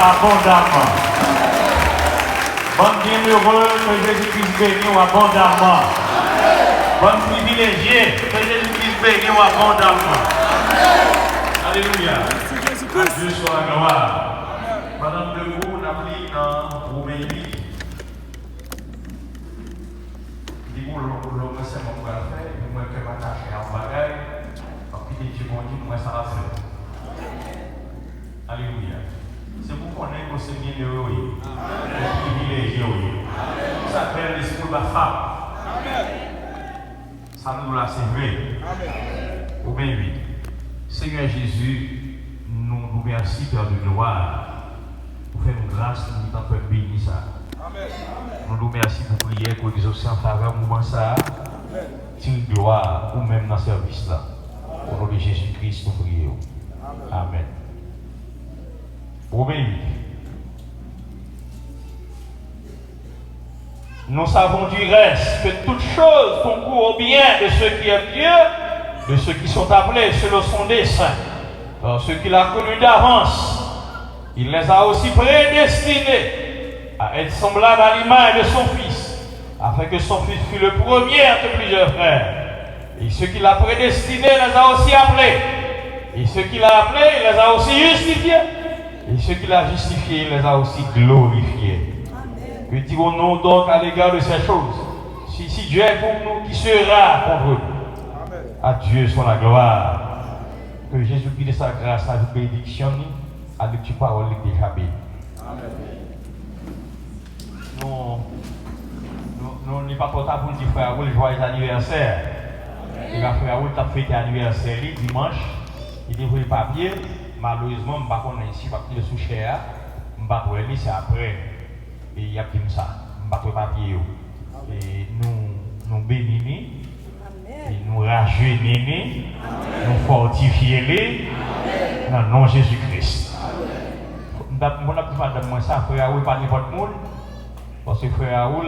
abondamment. Bonne bienheureuse, que Jésus-Christ bénisse abondamment. Bonne privilégiée, que Jésus-Christ bénisse abondamment. Alléluia. Dieu soit la gloire. Pendant que vous, on a pris dans Romains 8. Dis-moi, l'homme, c'est mon frère, et moi, que m'attacher en bagaille, parce que Dieu m'a dit, moi, ça va faire. Alléluia. C'est pour qu'on ait aussi bien heureux, privilégié. Ça s'appelle l'esprit de la femme. Ça nous l'a servi. Romains 8. Seigneur Jésus, nous remercions, Père de gloire, pour faire nous grâce, nous t'en fait bénir ça. Nous nous remercions pour prier, pour exaucer en faveur du moment ça. Tire gloire ou même dans ce service là. Au nom de Jésus-Christ, nous prions. Amen. Romain 8. Nous savons du reste que toutes choses concourent au bien de ceux qui aiment Dieu, de ceux qui sont appelés selon son dessein. Alors, ceux qu'il a connus d'avance, il les a aussi prédestinés à être semblables à l'image de son Fils, afin que son Fils fût le premier de plusieurs frères. Et ceux qu'il a prédestinés les a aussi appelés. Et ceux qu'il a appelés, il les a aussi justifiés. Et ceux qu'il a justifiés, il les a aussi glorifiés. Que dirons-nous donc à l'égard de ces choses? Si Dieu est pour nous, qui sera contre nous? À Dieu soit la gloire. Que Jésus-Christ de sa grâce, sa bénédiction, avec tes paroles déjà bénies. Nous n'est pas portable pour dire frère Raoul joyeux anniversaire. Et frère Raoul t'a fêté anniversaire dimanche. Il devrait papier. Malheureusement, je ne sais pas si je suis sous cher. Je ne sais pas si c'est après. Et il y a plus ça. Je ne sais pas papier. Et nous bénissons. Et nous rajeunissons. Nous fortifions. Dans le nom de Jésus-Christ. Je ne sais pas de ça. Frère Raoul, pas n'importe monde. Parce que frère Raoul,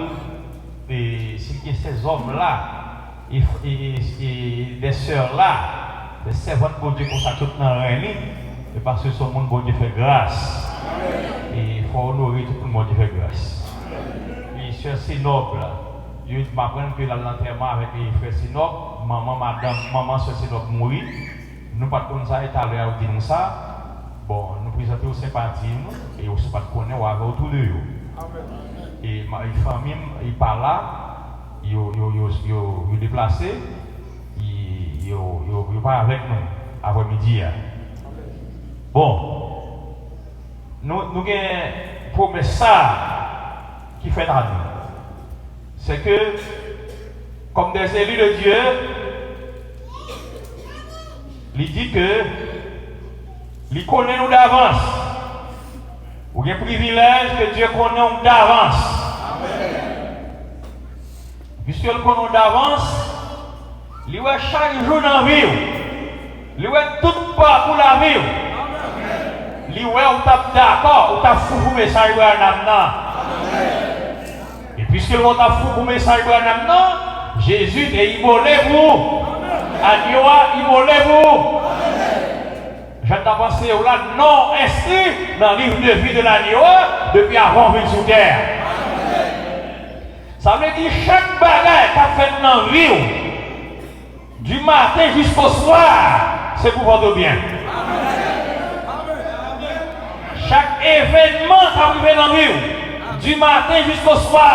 c'est ces hommes-là, et des sœurs-là, des servantes de Dieu consacrées dans le règne, et parce que ce monde, bon Dieu fait grâce. Et il faut honorer tout le monde qui fait grâce. Et sœur Sénoble, je m'apprends que l'enterrement avec les frères Sénoble, maman sœur Sénoble mourit. Nous ne pouvons pas ça, et à l'heure où nous ça, bon, nous présentons aux sympathies, et aussi pas connaître ou avoir autour de eux. Et ma famille, ils parlent là, ils sont déplacés, ils sont pas avec nous après-midi. Bon, nous avons une promesse qui fait à nous. C'est que, comme des élus de Dieu, il dit que, il connaît nous d'avance. Ou bien privilège que Dieu connaît d'avance. Puisque le connaît d'avance, il voit chaque jour dans la vie. Il voit tout pas pour la vie. Il voit où tu es d'accord, où tu as fou pour le message de l'âme. Et puisque le monde a fou pour le message de l'âme, Jésus est immolez-vous. Adioa, immolez-vous. Je t'ai pensé là, non inscrit dans le livre de vie de l'agneau depuis avant de venir sur terre. Ça veut dire chaque bagage qu'a fait dans la vie, du matin jusqu'au soir, c'est pour votre bien. Chaque événement qui arrive dans la vie, du matin jusqu'au soir,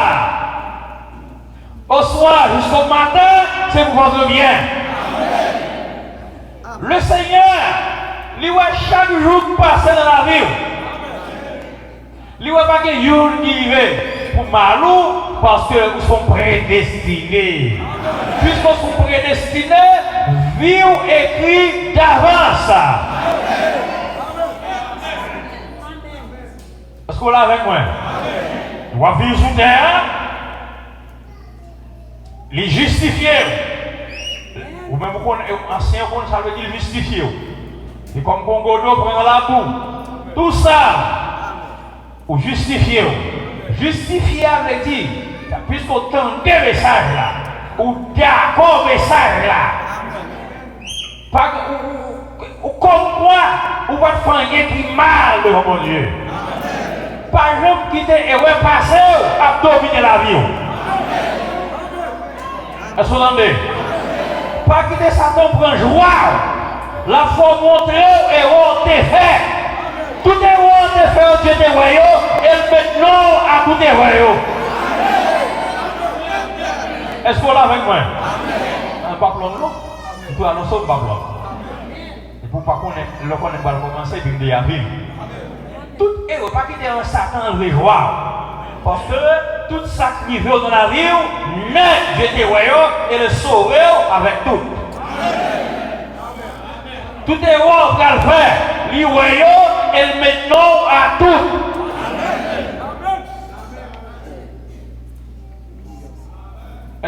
au soir jusqu'au matin, c'est pour votre bien. Le Seigneur, il voit chaque jour passer dans la vie. Il voit pas que jour qui arrive pour malou parce que nous sommes prédestinés. Puisqu'on sont prédestinés, vie écrit d'avance. Est-ce que vous l'avez avec moi? Nous allons vivre sur terre, les justifier. Ou même ancien, ça veut dire justifier. C'est comme Congo d'eau prend la boue. Tout ça, ou justifier. Justifier veut dire, puisqu'on tente le message là, ou d'accord le message là, ou comme moi, ou pas faire rien qui mal devant mon Dieu. Par exemple, quitter et repasser à dominer la vie. Est-ce que vous entendez? Pas quitter Satan prend joie. La faut montrer et on te fait. Tout est on te fait au Dieu des royaumes et maintenant à tout des royaumes. Est-ce qu'on l'a avec moi? Un paplon non? Pour annoncer un paplon. Et pour pas qu'on ait pas commencé à vivre à vivre. Tout est pas quitter un Satan en joie. Parce que tout ça qui vit dans la vie, n'est Dieu des royaumes et le sauver avec tout. Tout est roi qui a le fait, les royaumes et maintenant à tout.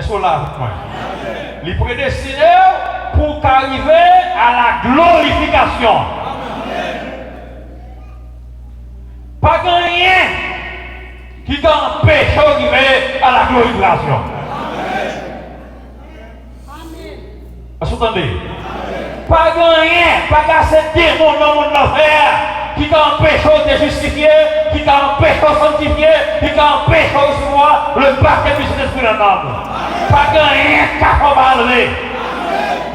Est-ce qu'on l'a avec moi? Il est prédestiné pour qu'arriver à la glorification. Pas rien qui t'empêche d'arriver à la glorification. Est-ce que vous entendez? Pas rien, pas qu'à démon dans le monde d'enfer qui t'empêche de te justifier, qui t'empêche de sanctifier, qui t'empêche de recevoir le baptême du Saint-Esprit dans l'âme. Pas rien qu'à enlever.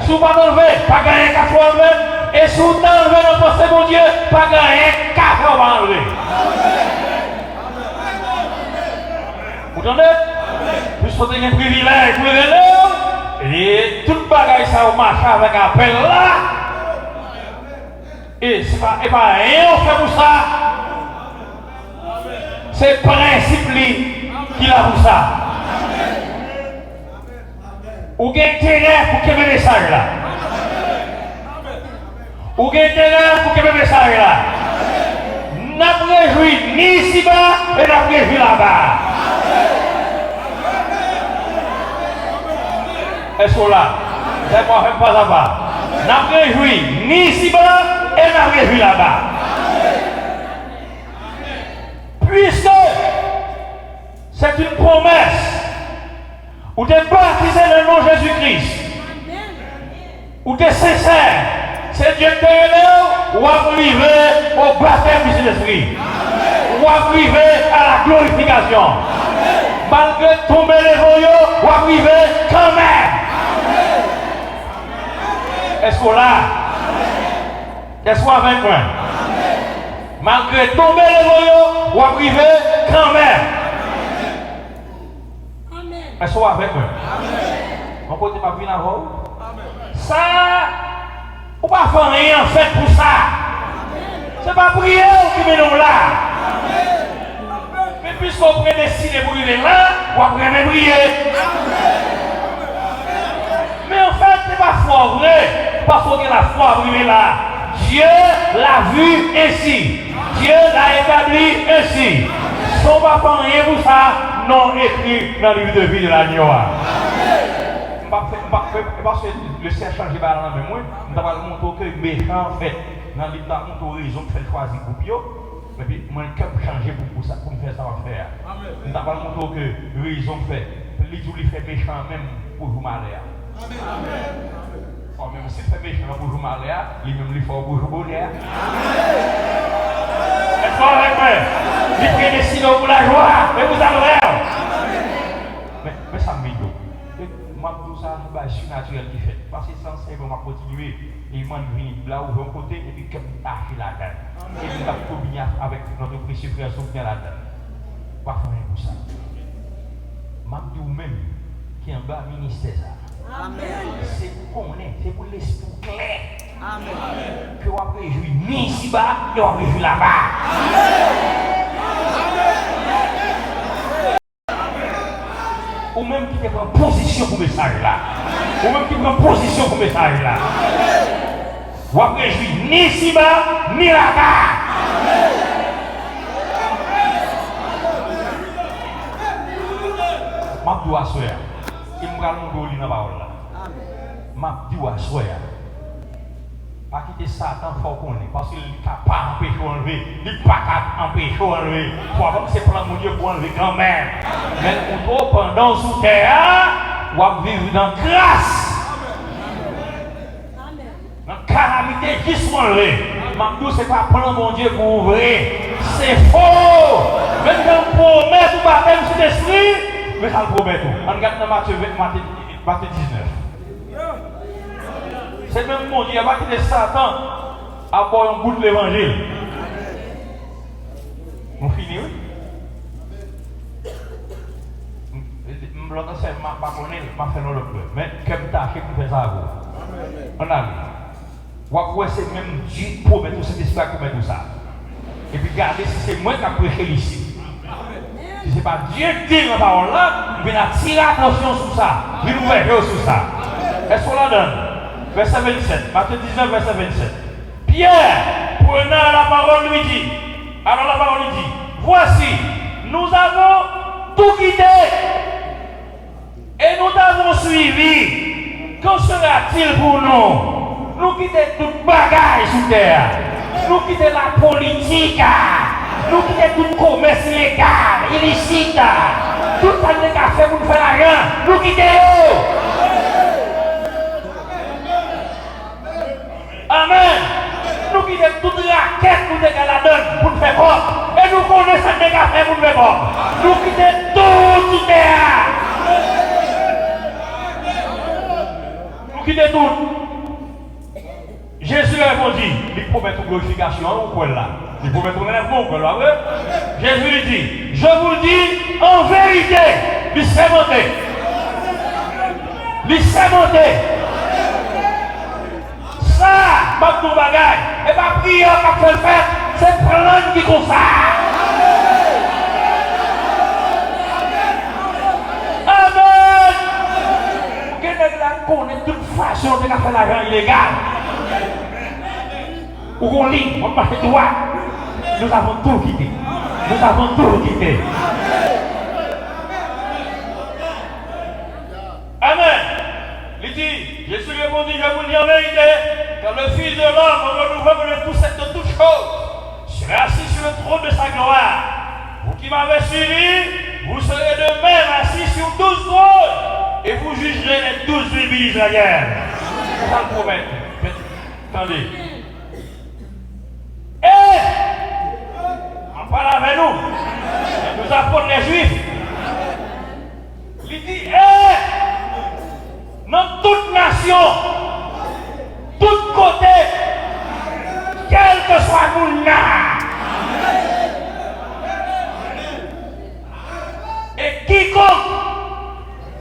Si vous ne pas enlever, pas rien qu'à enlever. Et si vous t'enlevez dans le pensée mon Dieu, pas rien qu'à enlever. Vous entendez? Puisque vous avez un privilège, vous avez et tout le bagage ça marche avec appel là. Et c'est pas rien on fait pour ça. C'est le principe qui a pour ça. Ou avez intérêt pour que le message là. Ou avez intérêt pour que le message là. N'a pas réjoui ni ici-bas et n'a pas réjoui là-bas. Est-ce qu'on l'a? C'est quoi faire pas à pas? N'a pas réjoui ni ici-bas et n'a pas réjoui là-bas. Puisque c'est une promesse. Ou t'es baptisé dans le nom de Jésus-Christ. Ou t'es sincère. C'est Dieu qui est ou arriver au baptême du Saint-Esprit. Ou arriver à la glorification. Malgré tomber les voyous, ou arriver quand même. Est-ce qu'on l'a? Est-ce qu'on a 20 points? Malgré tomber les voyous, ou arriver quand même. Est-ce qu'on a 20 points? On peut pas venir avant. Ça, on ne peut pas faire rien en fait pour ça. Ce n'est pas prier qui met nous là. Mais puisqu'on prédestine pour vivre là, on va vraiment prier. Mais en fait, ce n'est pas foi vrai. Parce qu'on a la foi pour vivre là. Dieu l'a vu ainsi. Dieu l'a établi ainsi. Si on ne va pas rien pour ça, non écrit dans le livre de vie de l'agneau. Parce que le ciel a changé par la même moi, nous avons montré que méchant en fait, dans le livre, nous avons raison de faire choisir pour Pio, mais puis moi, je peux changer pour ça, pour me faire ça va faire. Nous avons montré que raison fait, les jours il fait méchant même pour vous malheur. Or, même si il fait méchant pour vous malheur, il même lui fait pour vous bonheur. Est-ce qu'on avec moi? Il prédestine pour la joie, et vous avez mais ça me dit. Moi, tout ça, c'est surnaturel qui fait. Parce que sans ça, on va continuer. Et il m'a dit, là où on côté, et puis comme tâche là-dedans. Et nous avons combiné avec notre précieux frère Sophia là-dedans. Pas faire pour ça. Je dis vous-même, qui est en bas, ministère ça. C'est pour qu'on est, c'est pour l'esprit clair. Amen. Que on va réjouir ni ici-bas, et on va réjouir là-bas. Ou même qui prend position pour le message là. Ou même qui prend position pour le message là. Ou après je dis ni ici-bas, ni là-bas. Je dis à soi, il me parle de la parole là. Je dis à soi, pas quitter Satan fort qu'on est, parce qu'il n'est pas empêché d'enlever, il n'est pas empêché d'enlever. Il faut avoir ses plans mon Dieu pour enlever quand même. Mais pendant sous terre, on va vivre dans grâce. Dans calamité qui sont enlevés. Maintenant, ce n'est pas plan mon Dieu pour ouvrir. C'est faux. Même quand on promet tout baptême sur l'esprit, mais ça le promet tout. On regarde dans Matthieu 19. C'est même mon Dieu, à partir de Satan, à boire un bout de l'évangile. On finit, oui? L'autre, c'est ma fait le peu. Mais comme tâche pour faire ça à vous. On a vu. Ou c'est même Dieu qui promet tout cet esprit qui promet tout ça. Et puis regardez si c'est moi qui ai prêché ici. Si ce n'est pas Dieu qui dit la parole là, il va tirer attention sur ça. Il nous met sur ça. Est-ce qu'on la donne? Verset 27, Matthieu 19, verset 27. Pierre, prenant la parole, lui dit, alors la parole lui dit, voici, nous avons tout quitté et nous suivi, qu'en sera-t-il pour nous? Nous quitter toute bagaille sous terre. Nous quitter la politique. Nous quitter tout commerce légal, illicite. Tout ça n'est qu'à faire pour nous faire rien. Nous quitter. Amen. Nous quitter toute raquette nous dégager la donne pour nous faire quoi? Et nous connaissons ce qu'à faire pour nous faire quoi? Nous quitter tout terre. Nous quitter tout. Jésus répondit, il promet une glorification ou quoi là? Il promet un élèvement ou quoi là? Jésus lui dit, je vous le dis en vérité, il s'est monté. Il s'est monté. Ça, pas de bagaille. Et pas prière qu'a fait le fait, c'est prendre qui comme ça. Amen. Vous connaissez toute façon de faire l'argent illégal. Ou on lit, on marche droit. Nous avons tout quitté. Nous avons tout quitté. Amen. Il dit, Jésus répondit, je vous dis en vérité, quand le Fils de l'homme renouvelle de toutes choses, sera assis sur le trône de sa gloire. Vous qui m'avez suivi, vous serez de même assis sur 12 trônes, et vous jugerez les 12 tribus d'Israël. C'est ça le promet. Attendez. On parle avec nous. Nous apprenons les Juifs. Il dit, dans toute nation, tout côté, quel que soit mon âme, et quiconque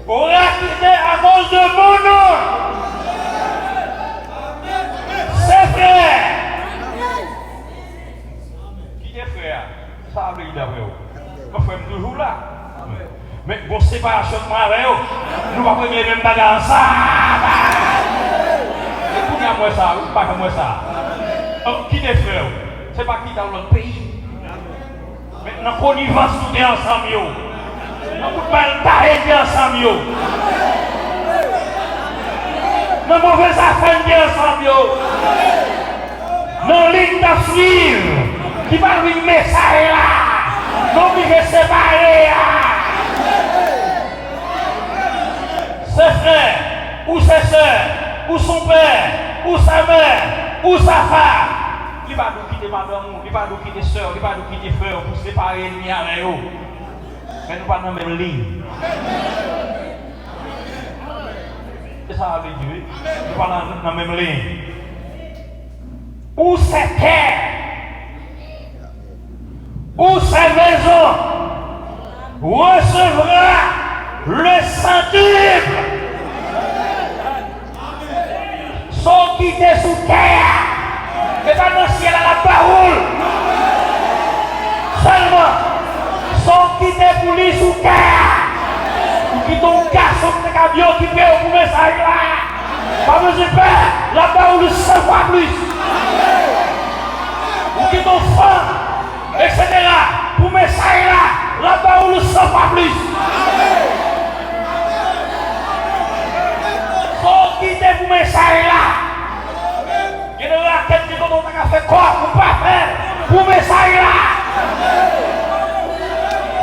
aura quitté à cause de mon nom, c'est frère. Qui est frère? Ça veut dire d'après vous. Mon frère est toujours là. Mais bon, séparation de moi avec vous. Nous ne pouvons pas les mêmes bagages ensemble. Et pour moi ça, ou pas moi ça. Qui est frère? Ce n'est pas qui dans l'autre pays. Maintenant, connivence, tout est ensemble. Nous ne pouvons pas être ensemble. Nous ne pouvons pas faire ensemble. Nous ligne de suivre. Qui va lui mettre ça là. Nous ne séparer. Ses frères, ou ses soeurs, ou son père, ou sa mère, ou sa femme. Il va nous quitter madame, il va nous quitter soeur, il va nous quitter frère pour séparer l'ennemi avec eux. Mais nous ne sommes pas dans la même ligne. C'est ça veut dire. Nous ne sommes pas dans la même ligne. Ou ses terres, ou sa maison recevra le centuple. Sont quittés sous terre. Et pas dans le ciel à la parole. Seulement, sont quittés pour lui sous terre. Ou qui ton garçon de camion qui fait au message là. Pas besoin de faire la parole 100 fois plus. Ou qui ton femme, etc. Pour message là, la parole 100 fois plus. Sont quittés pour message là. Il y a des raquettes qui ont fait quoi pour pas faire pour message là.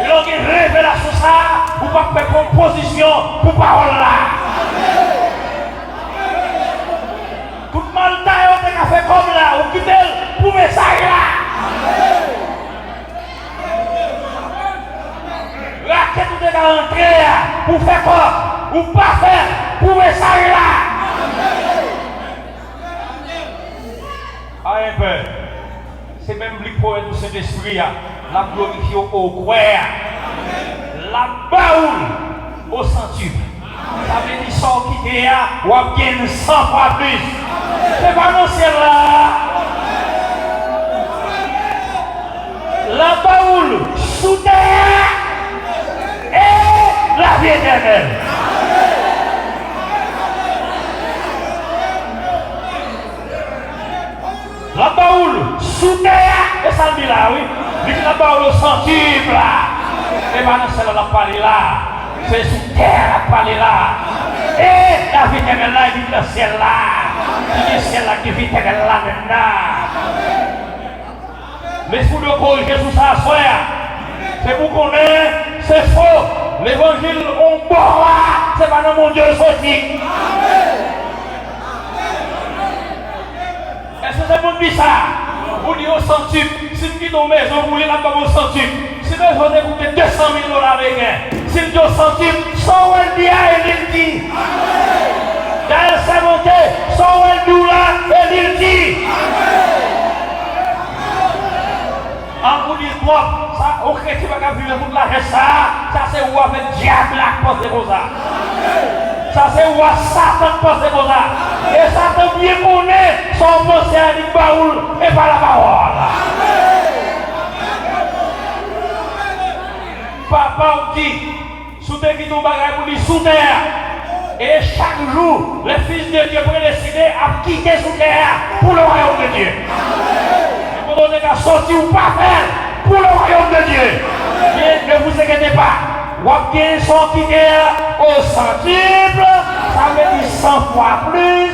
Il ont une révélation ça pour pas faire composition pour parole là. Tout le monde a fait comme là, ou quitter pour message là. Raquette tout est rentré pour faire quoi ou pas faire pour message là. Un peu. C'est même lui pour être cet esprit, la glorifier au croix, la baoule au centuple. Ça veut dire sans quitter, ou à bien 100 fois plus. C'est pas dans ciel là. La baoule sous terre et la vie éternelle. La baoule sous terre, et ça le dit là, oui. Dit la baoule au centuple là. Et bien, c'est là, la parole là. C'est sous terre à parler là. Et la vie éternelle là, il dit le ciel là. Il dit le ciel là, qui vit éternelle là maintenant. L'esprit de corriger tout ça, frère. C'est pour qu'on ait, c'est faux. L'évangile, on boit là. C'est pas dans mon Dieu sorti. Est-ce que c'est pour dire ça? Vous dites au centuple. Si vous dites aux maisons, vous voulez là-bas au centuple. Si vous avez coûté 200 000 $ américains. Si vous dites au centuple, sans un dia et il dit. D'ailleurs, c'est monté, sans un doula et il dit. En vous disant, ça, au chrétien, va pas vivre toute la reste ça c'est où avec diable là pensé comme ça. Ça c'est où Satan pensé comme ça. Et Satan bien connaît son pensée à une baoul et pas la parole. Papa dit, sous terre qui tombe bagaille pour dire sous terre. Et chaque jour, le Fils de Dieu peut décider à quitter sous terre pour le royaume de Dieu. Vous donnez qu'à sortir ou pas faire pour le royaume de Dieu. Mais ne vous inquiétez pas. Vous avez son quitter au centuple, ça veut dire 100 fois plus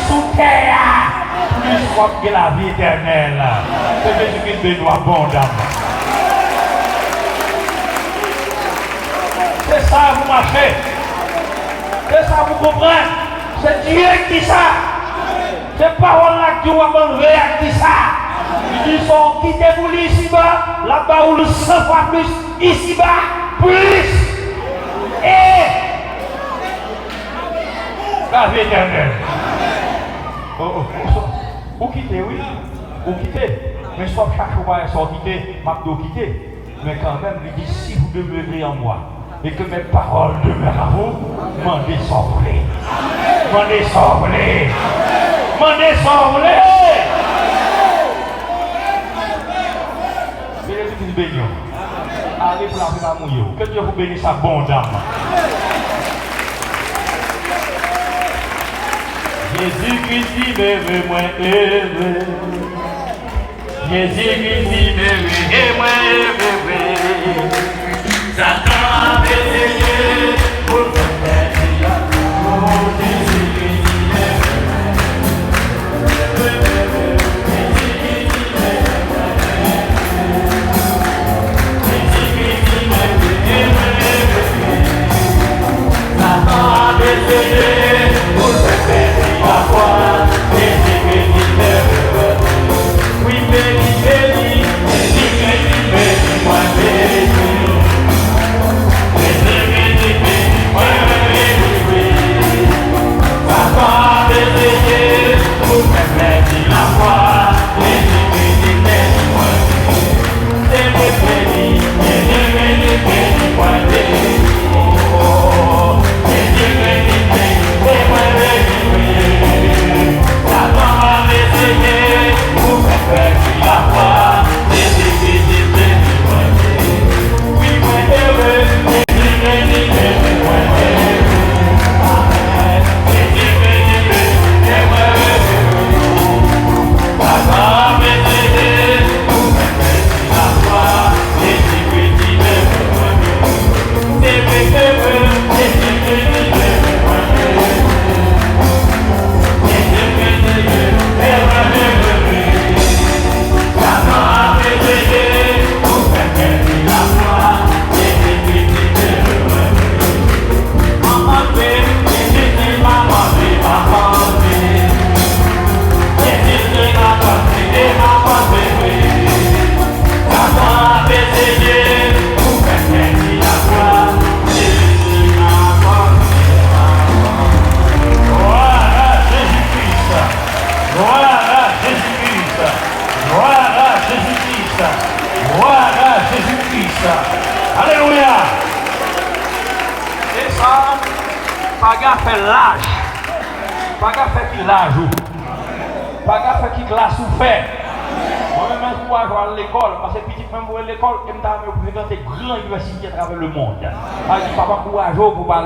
sous terre. Plus que la vie éternelle. C'est Jésus-Christ bénit abondamment. C'est ça vous marchez. C'est ça vous comprenez. C'est Dieu qui dit ça. C'est parole là que Dieu va m'enlever à qui ça. Ils sont quittés pour ici-bas, là-bas où le 100 fois plus, ici-bas, plus. Et la vie éternelle. Vous quittez, oui. Vous quittez. Mais soit chaque fois, soit quitter, m'abdo quitter. Mais quand même, il dit si vous demeurez en moi et que mes paroles demeurent à vous, m'en désorblez. M'en désorblez. M'en désorblez. Allez pour la vie d'amour. Que Dieu vous bénisse abondamment. Jésus-Christ dit, mais moi, Jésus-Christ dit, mais moi, Satan a essayé pour faire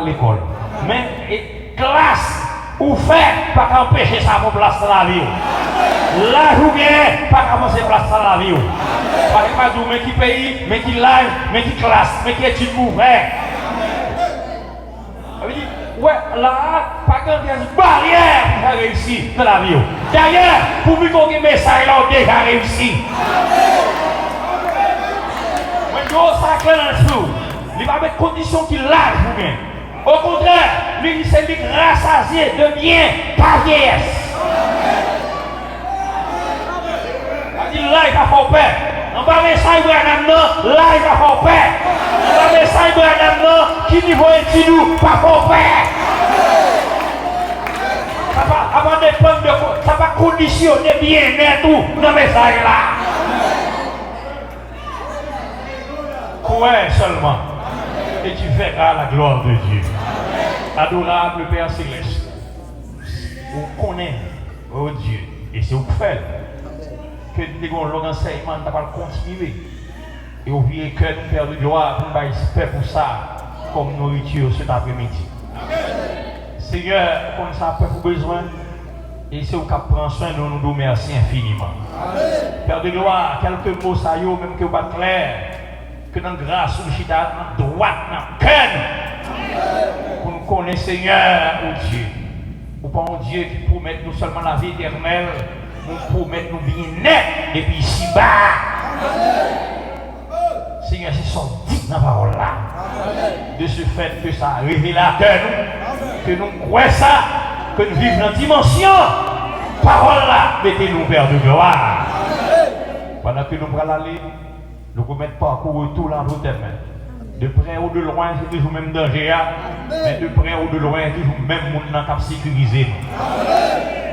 l'école. Mais classe ou fait pas empêcher ça pour place dans la vie. Là ou bien pas commencer place dans la vie. Pas dire mais qui pays, mais qui l'âge, mais qui classe, mais qui étude ouverte. Ouais, là, pas grand barrière pour faire réussir dans la vie. D'ailleurs, pour vous qu'on ait un message là, on a déjà réussi. Moi, je ça clair dans le flou. Il va mettre conditions qui lâchent pour bien. Au contraire, lui, c'est lui rassasié de bien, pas vieillesse. Il dit là, il va faire paix. On va mettre ça, il va là, il va faire paix. On va mettre ça, il va qui niveau est nous, pas faire paix. Avant de prendre de ça va conditionner bien tout dans le message là. Ouais, seulement. Et tu verras la gloire de Dieu. Adorable Père Céleste. On connaît, oh Dieu, et c'est au fait que nous avons l'enseignement va continuer. Et oubliez que nous Père de gloire, nous allons espérer pour ça comme nourriture cet après-midi. Seigneur, comme ça, pour besoin, et c'est au cap prend soin de nous, nous merci infiniment. Père de gloire, quelques mots, ça y est, même que vous pas clair, que dans grâce, nous chita, dans droite, dans cœur, pour nous connaître, Seigneur, oh Dieu. Ou pas un Dieu qui promet nous seulement la vie éternelle, nous promet nous bien-être depuis ici-bas. Seigneur, c'est son dit dans la parole là. De ce fait que ça a révélé à nous, que nous croyons ça, que nous vivons dans la dimension. Parole là, mettez-nous Père de gloire. Pendant que nous allons aller, nous remettons parcours tout là dans nos mains. De près ou de loin, c'est toujours le même danger. Mais de près ou de loin, c'est toujours le même monde qui a sécurisé.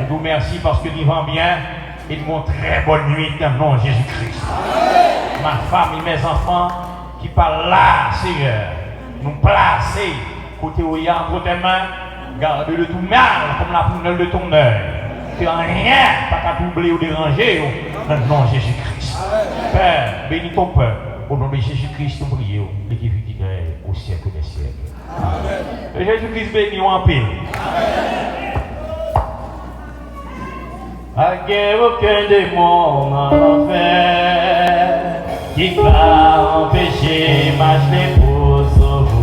Nous vous remercions parce que nous vivons bien et nous avons très bonne nuit dans le nom de Jésus-Christ. Ma femme et mes enfants qui parlent là, Seigneur, nous placer côté où il y a entre tes mains, garde-le tout mal comme la prunelle de ton œil. Que rien pas qu'à troubler ou déranger dans le nom de Jésus-Christ. Père, bénis ton peuple. Au nom de Jésus-Christ, nous prions et qui vit au siècle des siècles. Amen. Et Jésus-Christ bénit en pile. A aucun démon en enfer qui va empêcher marcher pour sauver.